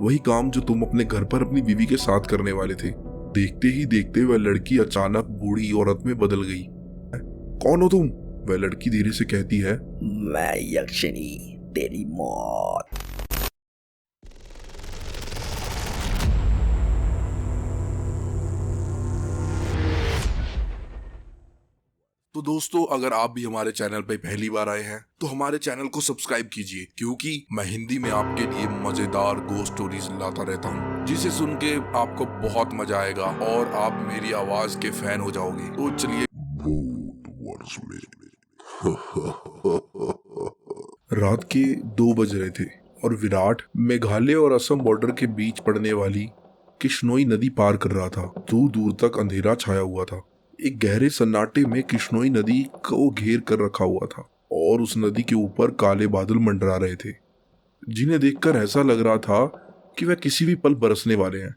वही काम जो तुम अपने घर पर अपनी बीवी के साथ करने वाले थे। देखते ही देखते वह लड़की अचानक बूढ़ी औरत में बदल गई। कौन हो तुम? वह लड़की धीरे से कहती है। मैं यक्षिणी, तेरी मौत। तो दोस्तों, अगर आप भी हमारे चैनल पर पहली बार आए हैं तो हमारे चैनल को सब्सक्राइब कीजिए, क्योंकि मैं हिंदी में आपके लिए मजेदार गोस्ट स्टोरीज लाता रहता हूँ, जिसे सुन के आपको बहुत मजा आएगा और आप मेरी आवाज के फैन हो जाओगे। तो चलिए। भूत वर्ष में रात के 2 बज रहे थे और विराट मेघालय और असम बॉर्डर के बीच पड़ने वाली किश्नोई नदी पार कर रहा था। दूर दूर तक अंधेरा छाया हुआ था। एक गहरे सन्नाटे में किश्नोई नदी को घेर कर रखा हुआ था और उस नदी के ऊपर काले बादल मंडरा रहे थे, जिन्हें देखकर ऐसा लग रहा था कि वह किसी भी पल बरसने वाले हैं।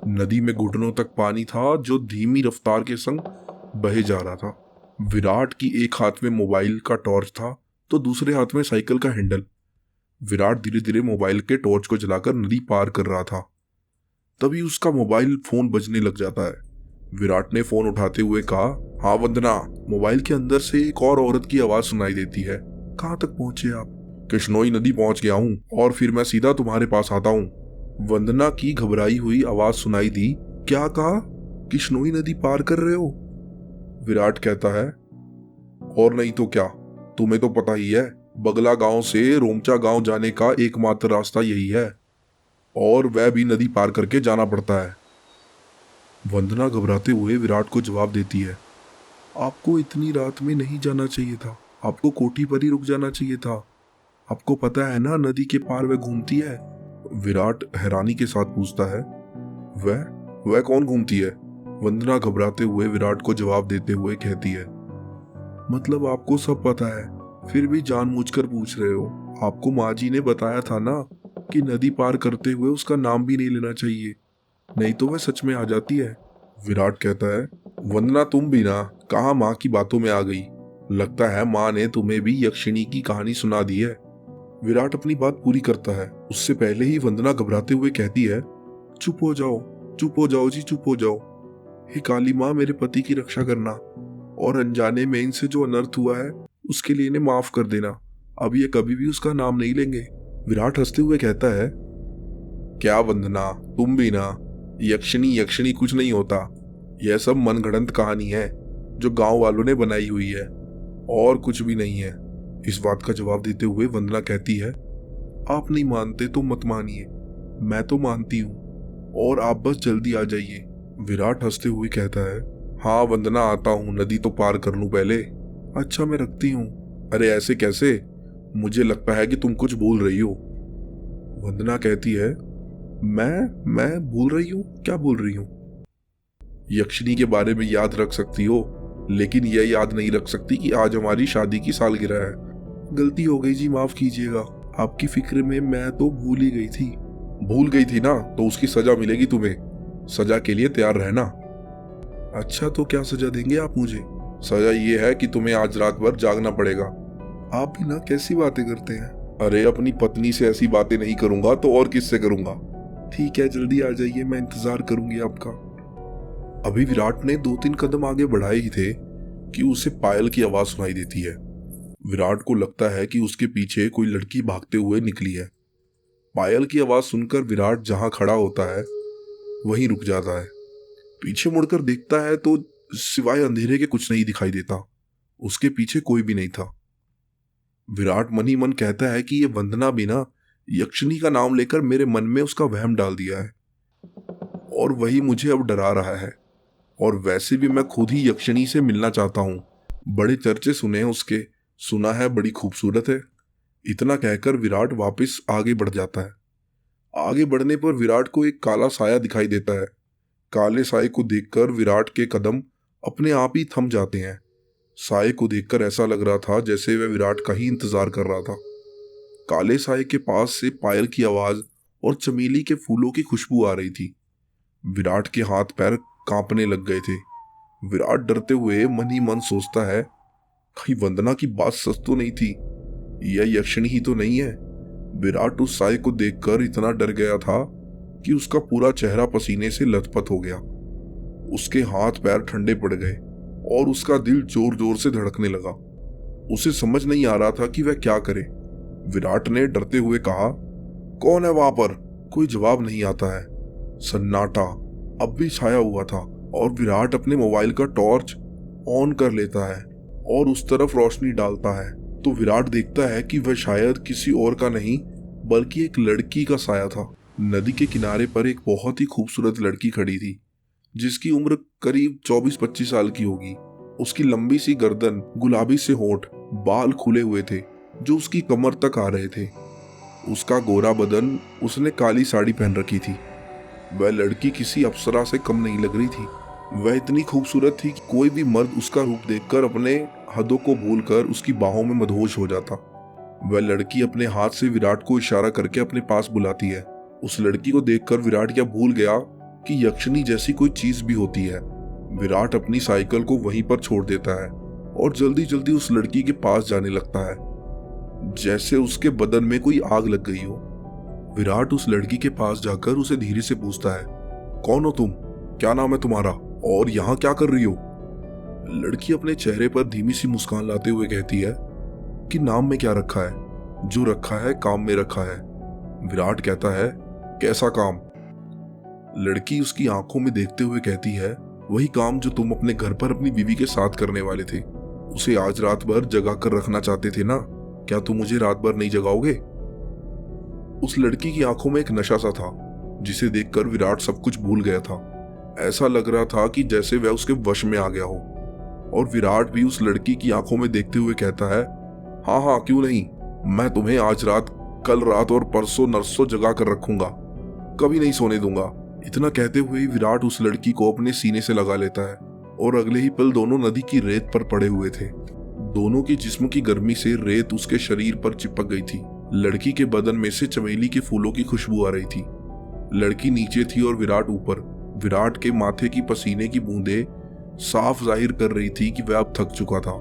नदी में घुटनों तक पानी था जो धीमी रफ्तार के संग बहे जा रहा था। विराट की एक हाथ में मोबाइल का टॉर्च था तो दूसरे हाथ में साइकिल का हैंडल। विराट धीरे धीरे मोबाइल के टॉर्च को जलाकर नदी पार कर रहा था। तभी उसका मोबाइल फोन बजने लग जाता है। विराट ने फोन उठाते हुए कहा, हाँ वंदना। मोबाइल के अंदर से एक और औरत की आवाज सुनाई देती है। कहाँ तक पहुंचे आप? किश्नोई नदी पहुंच गया हूँ और फिर मैं सीधा तुम्हारे पास आता हूँ। वंदना की घबराई हुई आवाज सुनाई दी। क्या कहा? किश्नोई नदी पार कर रहे हो? विराट कहता है, और नहीं तो क्या, तुम्हें तो पता ही है, बगला गांव से रोमचा गांव जाने का एकमात्र रास्ता यही है, और वह भी नदी पार करके जाना पड़ता है। वंदना घबराते हुए विराट को जवाब देती है, आपको इतनी रात में नहीं जाना चाहिए था, आपको कोठी पर ही रुक जाना चाहिए था। आपको पता है ना नदी के पार वह घूमती है। विराट हैरानी के साथ पूछता है, वह कौन घूमती है? वंदना घबराते हुए विराट को जवाब देते हुए कहती है, मतलब आपको सब पता है, फिर भी जानबूझकर पूछ रहे हो। आपको माँ जी ने बताया था ना कि नदी पार करते हुए उसका नाम भी नहीं लेना चाहिए, नहीं तो वह सच में आ जाती है। विराट कहता है, वंदना तुम भी ना कहाँ माँ की बातों में आ गई। लगता है माँ ने तुम्हें भी यक्षिणी की कहानी सुना दी है। विराट अपनी बात पूरी करता है, उससे पहले ही वंदना घबराते हुए कहती है, चुप हो जाओ, चुप हो जाओ जी, चुप हो जाओ। हे काली माँ, मेरे पति की रक्षा करना और अनजाने में इनसे जो अनर्थ हुआ है उसके लिए इन्हें माफ कर देना। अब ये कभी भी उसका नाम नहीं लेंगे। विराट हंसते हुए कहता है, क्या वंदना, तुम भी ना, यक्षिणी कुछ नहीं होता। यह सब मनगढ़ंत कहानी है जो गांव वालों ने बनाई हुई है, और कुछ भी नहीं है। इस बात का जवाब देते हुए वंदना कहती है, आप नहीं मानते तो मत मानिए, मैं तो मानती हूँ, और आप बस जल्दी आ जाइए। विराट हंसते हुए कहता है, हाँ वंदना, आता हूँ, नदी तो पार कर लूं पहले। अच्छा, मैं रखती हूँ। अरे ऐसे कैसे? मुझे लगता है कि तुम कुछ भूल रही हो। वंदना कहती है, मैं भूल रही हूँ? क्या भूल रही हूँ? यक्षिणी के बारे में याद रख सकती हो, लेकिन यह याद नहीं रख सकती कि आज हमारी शादी की सालगिरह है। गलती हो गई जी, माफ कीजिएगा। आपकी फिक्र में मैं तो भूल ही गई थी। भूल गई थी ना, तो उसकी सजा मिलेगी तुम्हें। सजा के लिए तैयार रहना। अच्छा, तो क्या सजा देंगे आप मुझे? सजा ये है कि तुम्हें आज रात भर जागना पड़ेगा। आप भी ना कैसी बातें करते हैं। अरे अपनी पत्नी से ऐसी बातें नहीं करूंगा तो और किससे करूंगा। ठीक है, जल्दी आ जाइए, मैं इंतजार करूंगी आपका। अभी विराट ने 2-3 कदम आगे बढ़ाए ही थे कि उसे पायल की आवाज सुनाई देती है। विराट को लगता है कि उसके पीछे कोई लड़की भागते हुए निकली है। पायल की आवाज सुनकर विराट जहां खड़ा होता है वहीं रुक जाता है। पीछे मुड़कर देखता है तो सिवाय अंधेरे के कुछ नहीं दिखाई देता। उसके पीछे कोई भी नहीं था। विराट मन ही मन कहता है कि ये वंदना भी ना यक्षिणी का नाम लेकर मेरे मन में उसका वहम डाल दिया है, और वही मुझे अब डरा रहा है। और वैसे भी मैं खुद ही यक्षिणी से मिलना चाहता हूँ। बड़े चर्चे सुने हैं उसके, सुना है बड़ी खूबसूरत है। इतना कहकर विराट वापस आगे बढ़ जाता है। आगे बढ़ने पर विराट को एक काला साया दिखाई देता है। काले साए को देखकर विराट के कदम अपने आप ही थम जाते हैं। साए को देखकर ऐसा लग रहा था जैसे वह विराट का ही इंतजार कर रहा था। काले साए के पास से पायल की आवाज और चमेली के फूलों की खुशबू आ रही थी। विराट के हाथ पैर कांपने लग गए थे। विराट डरते हुए मन ही मन सोचता है, कहीं वंदना की बात सच तो नहीं थी, यह यक्षिणी ही तो नहीं है। विराट उस साय को देखकर इतना डर गया था कि उसका पूरा चेहरा पसीने से लथपथ हो गया। उसके हाथ पैर ठंडे पड़ गए और उसका दिल जोर जोर से धड़कने लगा। उसे समझ नहीं आ रहा था कि वह क्या करे। विराट ने डरते हुए कहा, कौन है वहां पर? कोई जवाब नहीं आता है। सन्नाटा अब भी छाया हुआ था और विराट अपने मोबाइल का टॉर्च ऑन कर लेता है और उस तरफ रोशनी डालता है तो विराट देखता है कि वह शायद किसी और का नहीं बल्कि एक लड़की का साया था। नदी के किनारे पर एक बहुत ही खूबसूरत लड़की खड़ी थी जिसकी उम्र करीब 24-25 साल की होगी। उसकी लंबी सी गर्दन, गुलाबी से होंठ, बाल खुले हुए थे जो उसकी कमर तक आ रहे थे। उसका गोरा बदन, उसने काली साड़ी पहन रखी थी। वह लड़की किसी अप्सरा से कम नहीं लग रही थी। वह इतनी खूबसूरत थी कि कोई भी मर्द उसका रूप देखकर अपने हदों को भूलकर उसकी बाहों में मदहोश हो जाता। वह लड़की अपने हाथ से विराट को इशारा करके अपने पास बुलाती है। उस लड़की को देखकर विराट यह भूल गया कि यक्षिणी जैसी कोई चीज भी होती है। विराट अपनी साइकिल को वहीं पर छोड़ देता है और जल्दी जल्दी उस लड़की के पास जाने लगता है जैसे उसके बदन में कोई आग लग गई हो। विराट उस लड़की के पास जाकर उसे धीरे से पूछता है, कौन हो तुम? क्या नाम है तुम्हारा? और यहाँ क्या कर रही हो? लड़की अपने चेहरे पर धीमी सी मुस्कान लाते हुए कहती है कि नाम में क्या रखा है, जो रखा है काम में रखा है। विराट कहता है, कैसा काम? लड़की उसकी आंखों में देखते हुए कहती है, वही काम जो तुम अपने घर पर अपनी बीवी के साथ करने वाले थे। उसे आज रात भर जगा कर रखना चाहते थे ना? क्या तुम मुझे रात भर नहीं जगाओगे? उस लड़की की आंखों में एक नशा सा था जिसे देखकर विराट सब कुछ भूल गया था। ऐसा लग रहा था कि जैसे वह उसके वश में आ गया हो। और विराट भी उस लड़की की आंखों में देखते हुए कहता है, हाँ हाँ क्यों नहीं, मैं तुम्हें आज रात, कल रात और परसों नरसों जगा कर रखूंगा, कभी नहीं सोने दूंगा। इतना कहते हुए विराट उस लड़की को अपने सीने से लगा लेता है और अगले ही पल दोनों नदी की रेत पर पड़े हुए थे। दोनों की जिस्म की गर्मी से रेत उसके शरीर पर चिपक गई थी। लड़की के बदन में से चमेली के फूलों की खुशबू आ रही थी। लड़की नीचे थी और विराट ऊपर। विराट के माथे की पसीने की बूंदें साफ जाहिर कर रही थी कि वह अब थक चुका था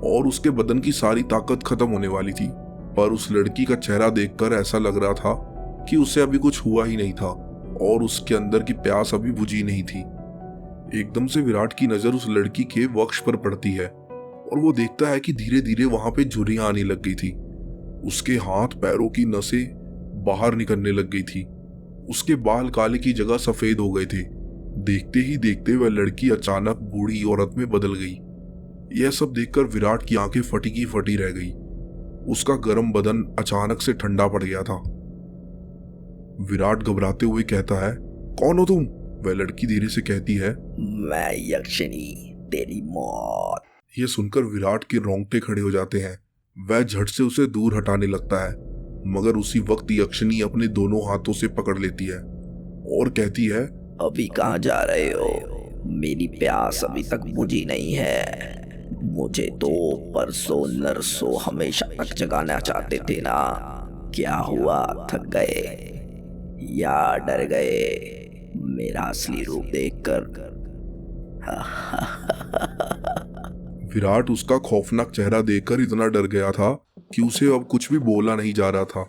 और उसके बदन की सारी ताकत खत्म होने वाली थी। पर उस लड़की का चेहरा देखकर ऐसा लग रहा था कि उसे अभी कुछ हुआ ही नहीं था और उसके अंदर की प्यास अभी बुझी नहीं थी। एकदम से विराट की नजर उस लड़की के वक्ष पर पड़ती है और वो देखता है कि धीरे धीरे वहां पे झुर्रियां आने लग गई थी। उसके हाथ पैरों की नसें बाहर निकलने लग गई थी। उसके बाल काले की जगह सफेद हो गए थे। देखते ही देखते वह लड़की अचानक बूढ़ी औरत में बदल गई। यह सब देखकर विराट की आंखें फटी की फटी रह गई। उसका गर्म बदन अचानक से ठंडा पड़ गया था। विराट घबराते हुए कहता है, कौन हो तुम? वह लड़की धीरे से कहती है, मैं यक्षिणी, तेरी मौत। यह सुनकर विराट के रोंगटे खड़े हो जाते हैं। वह झट से उसे दूर हटाने लगता है मगर उसी वक्त यक्षिणी अपने दोनों हाथों से पकड़ लेती है और कहती है, अभी कहाँ जा रहे हो? मेरी प्यास अभी तक बुझी नहीं है। मुझे तो परसों नरसों हमेशा तक जगाना चाहते थे ना। क्या हुआ, थक गए या डर गए मेरा असली रूप देखकर? विराट उसका खौफनाक चेहरा देखकर इतना डर गया था कि उसे अब कुछ भी बोला नहीं जा रहा था।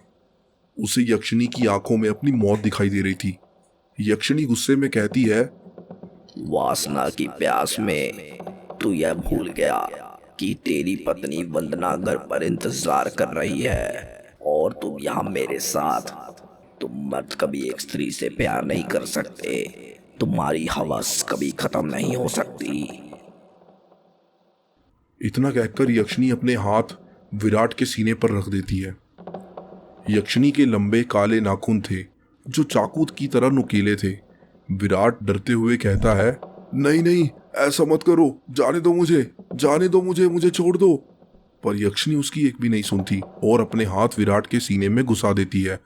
उसे यक्षिणी की आंखों में अपनी मौत दिखाई दे रही थी। यक्षिणी गुस्से में कहती है, वासना की प्यास में तू यह भूल गया कि तेरी पत्नी वंदना घर पर इंतजार कर रही है और तुम यहाँ मेरे साथ। तुम मर्द कभी एक स्त्री से प्यार नहीं कर सकते। तुम्हारी हवस कभी खत्म नहीं हो सकती। इतना कहकर यक्षिणी अपने हाथ विराट के सीने पर रख देती है। यक्षिणी के लंबे काले नाखून थे जो चाकू की तरह नुकीले थे। विराट डरते हुए कहता है, नहीं नहीं, ऐसा मत करो, जाने दो मुझे, जाने दो मुझे छोड़ दो। पर यक्षिणी उसकी एक भी नहीं सुनती और अपने हाथ विराट के सीने में घुसा देती है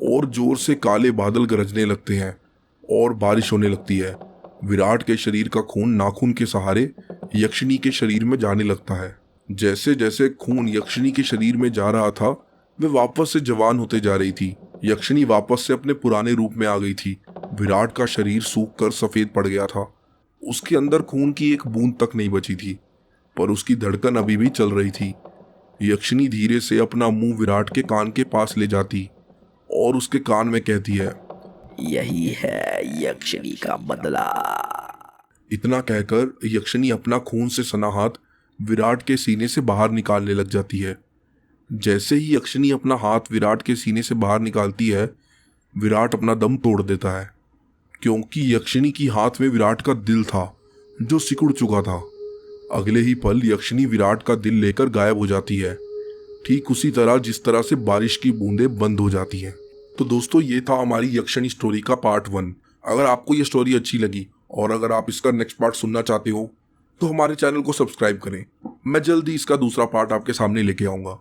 और जोर से काले बादल गरजने लगते हैं और बारिश होने लगती है। विराट के शरीर का खून नाखून के सहारे यक्षिणी के शरीर में जाने लगता है। जैसे जैसे खून यक्षिणी के शरीर में जा रहा था वह वापस से जवान होते जा रही थी। यक्षिणी वापस से अपने पुराने रूप में आ गई थी। विराट का शरीर सूख कर सफेद पड़ गया था। उसके अंदर खून की एक बूंद तक नहीं बची थी पर उसकी धड़कन अभी भी चल रही थी। यक्षिनी धीरे से अपना मुंह विराट के कान के पास ले जाती और उसके कान में कहती है, यही है यक्षिनी का बदला। इतना कहकर यक्षिनी अपना खून से सना हाथ विराट के सीने से बाहर निकालने लग जाती है। जैसे ही यक्षिनी अपना हाथ विराट के सीने से बाहर निकालती है, विराट अपना दम तोड़ देता है, क्योंकि यक्षिनी की हाथ में विराट का दिल था जो सिकुड़ चुका था। अगले ही पल यक्षिनी विराट का दिल लेकर गायब हो जाती है, ठीक उसी तरह जिस तरह से बारिश की बूंदें बंद हो जाती हैं। तो दोस्तों, ये था हमारी यक्षिनी स्टोरी का पार्ट 1। अगर आपको ये स्टोरी अच्छी लगी और अगर आप इसका नेक्स्ट पार्ट सुनना चाहते हो तो हमारे चैनल को सब्सक्राइब करें। मैं जल्दी इसका दूसरा पार्ट आपके सामने लेके आऊँगा।